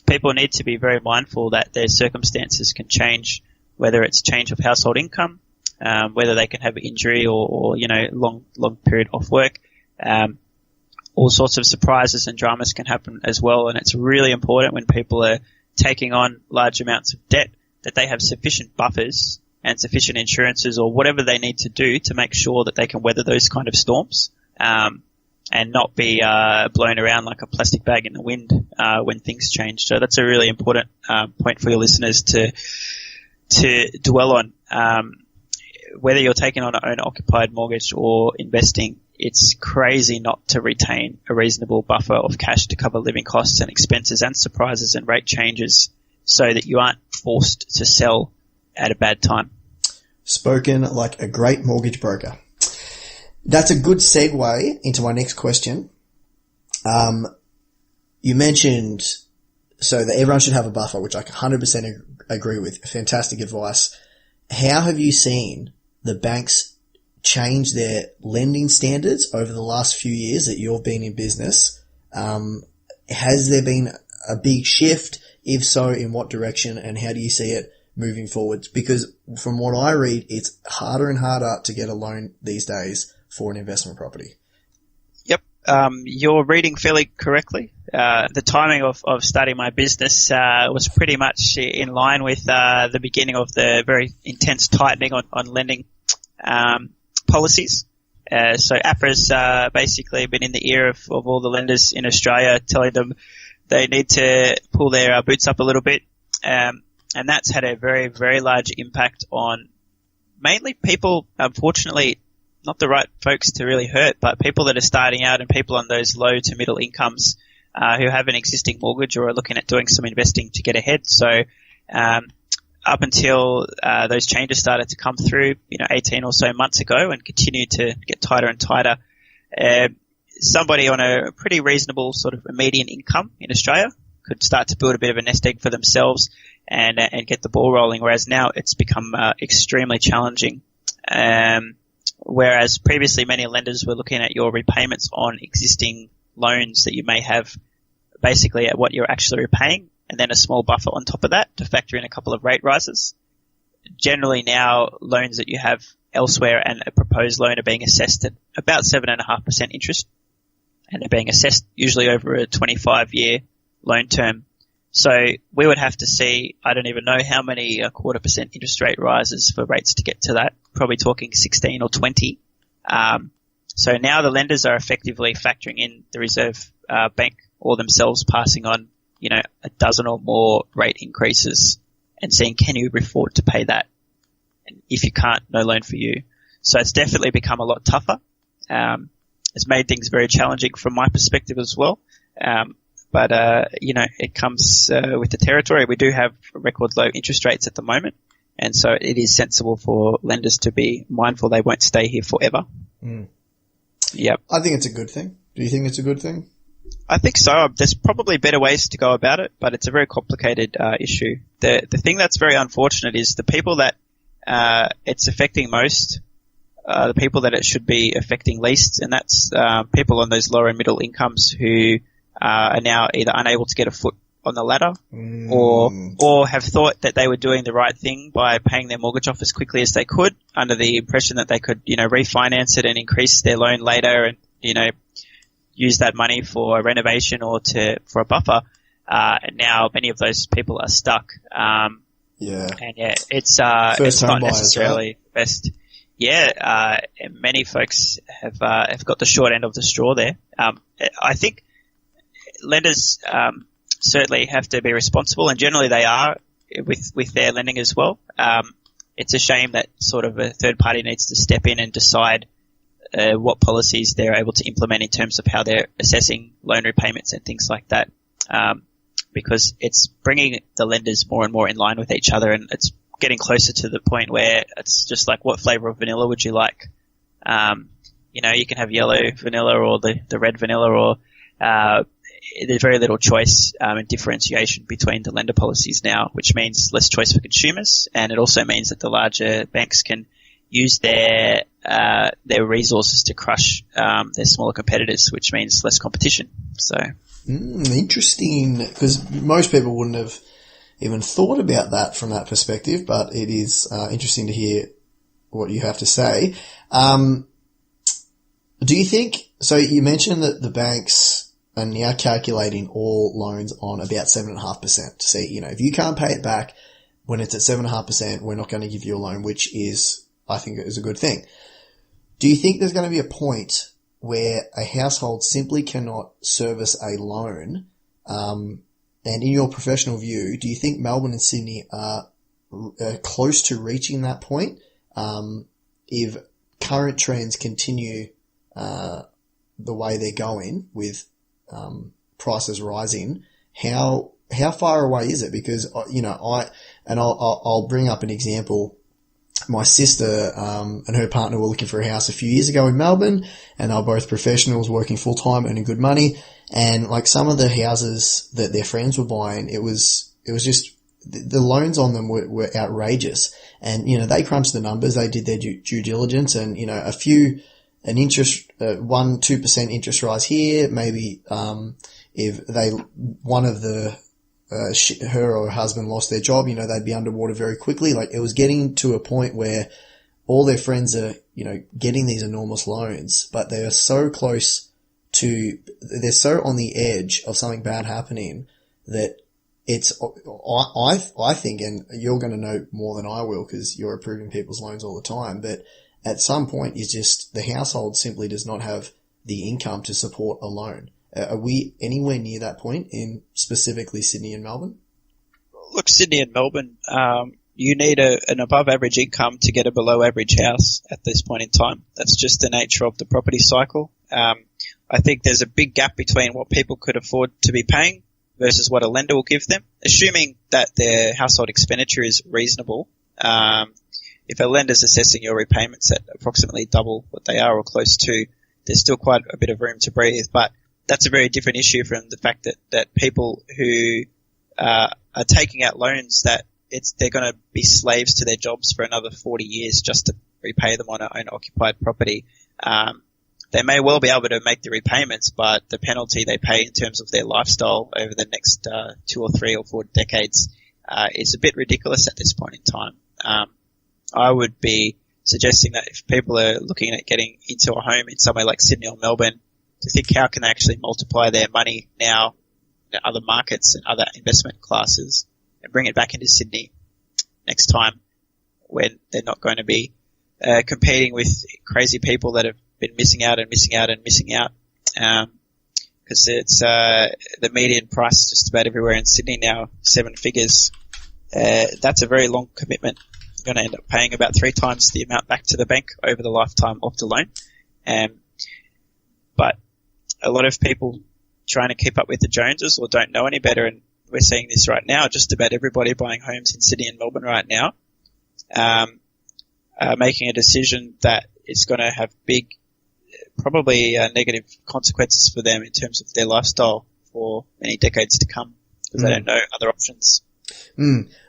People need to be very mindful that their circumstances can change, whether it's change of household income, whether they can have injury or long period off work. All sorts of surprises and dramas can happen as well, and it's really important when people are taking on large amounts of debt that they have sufficient buffers and sufficient insurances or whatever they need to do to make sure that they can weather those kind of storms, and not be blown around like a plastic bag in the wind when things change. So that's a really important point for your listeners to dwell on. Whether you're taking on an owner-occupied mortgage or investing, it's crazy not to retain a reasonable buffer of cash to cover living costs and expenses and surprises and rate changes so that you aren't forced to sell at a bad time. Spoken like a great mortgage broker. That's a good segue into my next question. You mentioned so that everyone should have a buffer, which I 100% agree with. Fantastic advice. How have you seen the banks change their lending standards over the last few years that you've been in business? Has there been a big shift? If so, in what direction, and how do you see it moving forward? Because from what I read, it's harder and harder to get a loan these days for an investment property. Yep. You're reading fairly correctly. The timing of starting my business was pretty much in line with the beginning of the very intense tightening on lending policies. So APRA's basically been in the ear of all the lenders in Australia, telling them they need to pull their boots up a little bit. And that's had a very, very large impact on mainly people, unfortunately, not the right folks to really hurt, but people that are starting out and people on those low to middle incomes who have an existing mortgage or are looking at doing some investing to get ahead. So up until those changes started to come through, 18 or so months ago and continue to get tighter and tighter, somebody on a pretty reasonable sort of a median income in Australia could start to build a bit of a nest egg for themselves and get the ball rolling, whereas now it's become extremely challenging. Whereas previously many lenders were looking at your repayments on existing loans that you may have basically at what you're actually repaying, and then a small buffer on top of that to factor in a couple of rate rises. Generally now, loans that you have elsewhere and a proposed loan are being assessed at about 7.5% interest, and they're being assessed usually over a 25-year loan term. So we would have to see, I don't even know how many 0.25% interest rate rises for rates to get to that, probably talking 16 or 20. So now the lenders are effectively factoring in the Reserve Bank or themselves passing on, a dozen or more rate increases and saying, can you afford to pay that? And if you can't, no loan for you. So it's definitely become a lot tougher. It's made things very challenging from my perspective as well. But it comes with the territory. We do have record low interest rates at the moment. And so it is sensible for lenders to be mindful they won't stay here forever. Mm. Yep. I think it's a good thing. Do you think it's a good thing? I think so. There's probably better ways to go about it, but it's a very complicated issue. The thing that's very unfortunate is the people that it's affecting most, the people that it should be affecting least, and that's people on those lower and middle incomes who are now either unable to get a foot on the ladder or have thought that they were doing the right thing by paying their mortgage off as quickly as they could under the impression that they could, refinance it and increase their loan later and, use that money for a renovation or for a buffer. And now many of those people are stuck. And it's not necessarily best. Yeah, many folks have got the short end of the straw there. I think lenders, certainly have to be responsible, and generally they are with their lending as well. It's a shame that sort of a third party needs to step in and decide what policies they're able to implement in terms of how they're assessing loan repayments and things like that, because it's bringing the lenders more and more in line with each other, and it's getting closer to the point where it's just like, what flavor of vanilla would you like? You can have yellow vanilla or the red vanilla, or there's very little choice and differentiation between the lender policies now, which means less choice for consumers, and it also means that the larger banks can use their resources to crush their smaller competitors, which means less competition. So interesting, because most people wouldn't have even thought about that from that perspective, but it is interesting to hear what you have to say. Do you think, so you mentioned that the banks are now calculating all loans on about 7.5% to see, if you can't pay it back when it's at 7.5%, we're not going to give you a loan, which is, I think, is a good thing. Do you think there's going to be a point where a household simply cannot service a loan? And in your professional view, do you think Melbourne and Sydney are close to reaching that point? If current trends continue the way they're going with prices rising, how far away is it? Because I'll bring up an example. My sister and her partner were looking for a house a few years ago in Melbourne, and they were both professionals working full time, earning good money. And like some of the houses that their friends were buying, it was just the loans on them were outrageous. And they crunched the numbers, they did their due diligence, and an interest 1-2% interest rise here, maybe if one of the her or her husband lost their job, they'd be underwater very quickly. Like, it was getting to a point where all their friends are, getting these enormous loans, but they are so close to, they're so on the edge of something bad happening that it's, I think, and you're going to know more than I will because you're approving people's loans all the time, but at some point it's just the household simply does not have the income to support a loan. Are we anywhere near that point in specifically Sydney and Melbourne? Look, Sydney and Melbourne, you need an above average income to get a below average house at this point in time. That's just the nature of the property cycle. I think there's a big gap between what people could afford to be paying versus what a lender will give them, assuming that their household expenditure is reasonable. If a lender's assessing your repayments at approximately double what they are or close to, there's still quite a bit of room to breathe. But that's a very different issue from the fact that people who are taking out loans that they're going to be slaves to their jobs for another 40 years just to repay them on an owner-occupied property. They may well be able to make the repayments, but the penalty they pay in terms of their lifestyle over the next 2 or 3 or 4 decades is a bit ridiculous at this point in time. I would be suggesting that if people are looking at getting into a home in somewhere like Sydney or Melbourne, to think how can they actually multiply their money now in other markets and other investment classes and bring it back into Sydney next time when they're not going to be competing with crazy people that have been missing out. Because it's the median price just about everywhere in Sydney now, 7 figures. That's a very long commitment. You're going to end up paying about 3 times the amount back to the bank over the lifetime of the loan. But a lot of people trying to keep up with the Joneses or don't know any better, and we're seeing this right now, just about everybody buying homes in Sydney and Melbourne right now, making a decision that is going to have big, probably negative consequences for them in terms of their lifestyle for many decades to come, because they don't know other options.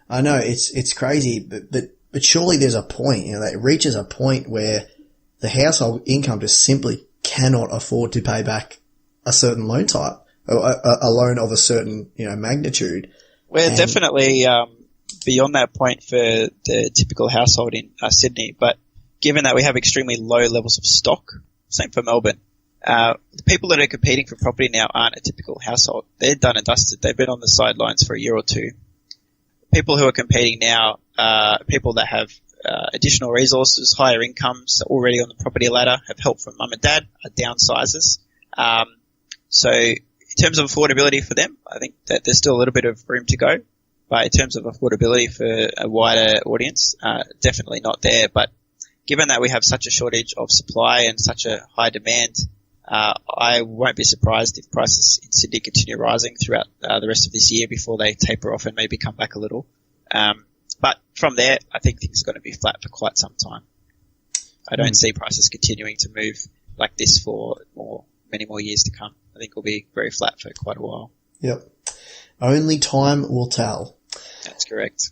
I know it's crazy, but surely there's a point, that it reaches a point where the household income just simply cannot afford to pay back a certain loan type, or a loan of a certain, magnitude. We're definitely beyond that point for the typical household in Sydney, but given that we have extremely low levels of stock, same for Melbourne, the people that are competing for property now aren't a typical household. They're done and dusted. They've been on the sidelines for a year or two. People who are competing now are people that have additional resources, higher incomes, already on the property ladder, have help from mum and dad, are downsizers. So in terms of affordability for them, I think that there's still a little bit of room to go. But in terms of affordability for a wider audience, definitely not there. But given that we have such a shortage of supply and such a high demand, I won't be surprised if prices in Sydney continue rising throughout the rest of this year before they taper off and maybe come back a little. But from there, I think things are going to be flat for quite some time. I don't see prices continuing to move like this for many more years to come. I think it'll be very flat for quite a while. Yep. Only time will tell. That's correct.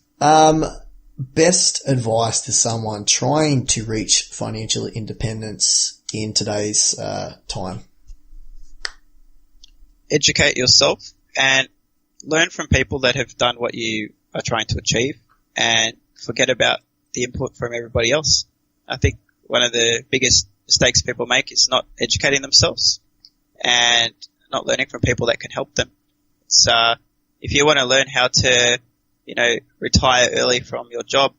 Best advice to someone trying to reach financial independence in today's time? Educate yourself and learn from people that have done what you are trying to achieve, and forget about the input from everybody else. I think one of the biggest mistakes people make is not educating themselves and not learning from people that can help them. It's, if you want to learn how to, retire early from your job,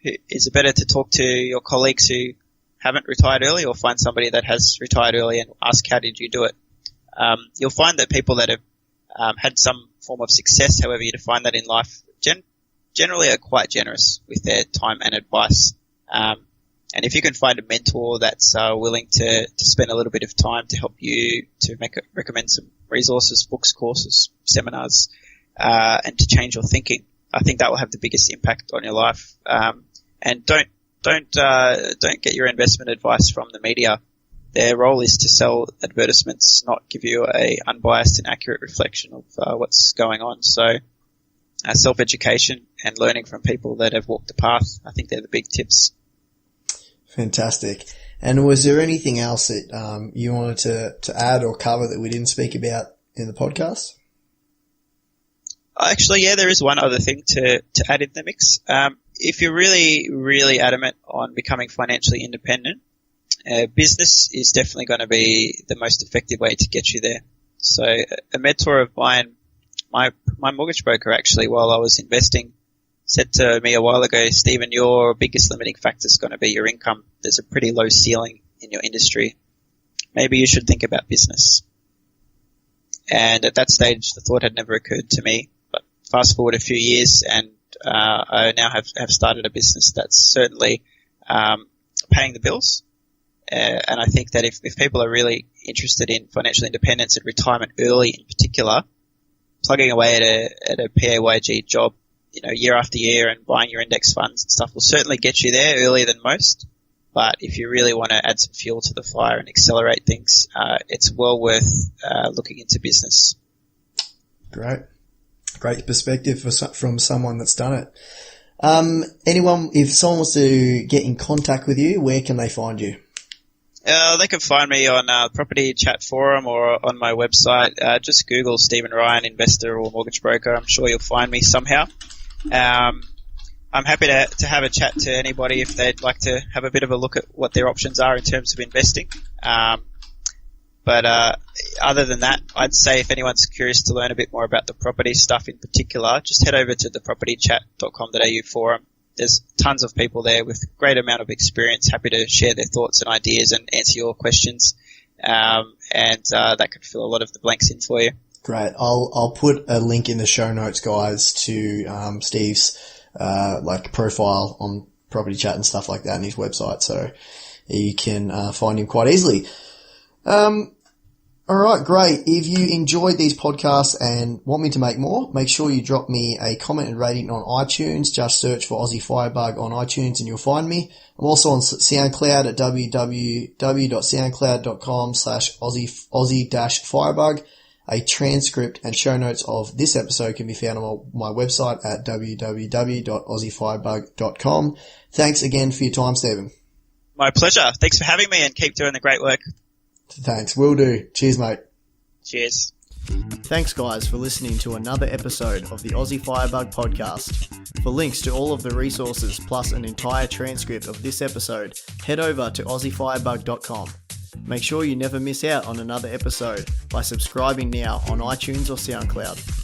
is it better to talk to your colleagues who haven't retired early, or find somebody that has retired early and ask, how did you do it? You'll find that people that have had some form of success, however you define that in life, generally are quite generous with their time and advice. And if you can find a mentor that's willing to spend a little bit of time to help you, to recommend some resources, books, courses, seminars, and to change your thinking, I think that will have the biggest impact on your life. And don't get your investment advice from the media. Their role is to sell advertisements, not give you a unbiased and accurate reflection of what's going on. So self-education and learning from people that have walked the path, I think they're the big tips. Fantastic. And was there anything else that you wanted to add or cover that we didn't speak about in the podcast? Actually, yeah, there is one other thing to add in the mix. If you're really, really adamant on becoming financially independent, business is definitely going to be the most effective way to get you there. So a mentor of mine, my mortgage broker actually, while I was investing, said to me a while ago, Stephen, your biggest limiting factor is going to be your income. There's a pretty low ceiling in your industry. Maybe you should think about business. And at that stage, the thought had never occurred to me. But fast forward a few years, and I now have started a business that's certainly paying the bills. And I think that if people are really interested in financial independence and retirement early in particular, plugging away at a PAYG job, year after year, and buying your index funds and stuff will certainly get you there earlier than most. But if you really want to add some fuel to the fire and accelerate things, it's well worth looking into business. Great perspective from someone that's done it. If someone wants to get in contact with you, where can they find you? They can find me on Property Chat Forum or on my website. Just Google Stephen Ryan, investor or mortgage broker. I'm sure you'll find me somehow. I'm happy to have a chat to anybody if they'd like to have a bit of a look at what their options are in terms of investing. But other than that, I'd say if anyone's curious to learn a bit more about the property stuff in particular, just head over to the propertychat.com.au forum. there's tons of people there with a great amount of experience, happy to share their thoughts and ideas and answer your questions. That could fill a lot of the blanks in for you. Great. I'll put a link in the show notes, guys, to Steve's profile on Property Chat and stuff like that, and his website, so you can find him quite easily. All right, great. If you enjoyed these podcasts and want me to make more, make sure you drop me a comment and rating on iTunes. Just search for Aussie Firebug on iTunes and you'll find me. I'm also on SoundCloud at www.soundcloud.com/Aussie-Firebug. A transcript and show notes of this episode can be found on my website at www.aussiefirebug.com. Thanks again for your time, Stephen. My pleasure. Thanks for having me and keep doing the great work. Thanks. Will do. Cheers, mate. Cheers. Thanks, guys, for listening to another episode of the Aussie Firebug podcast. For links to all of the resources plus an entire transcript of this episode, head over to aussiefirebug.com. Make sure you never miss out on another episode by subscribing now on iTunes or SoundCloud.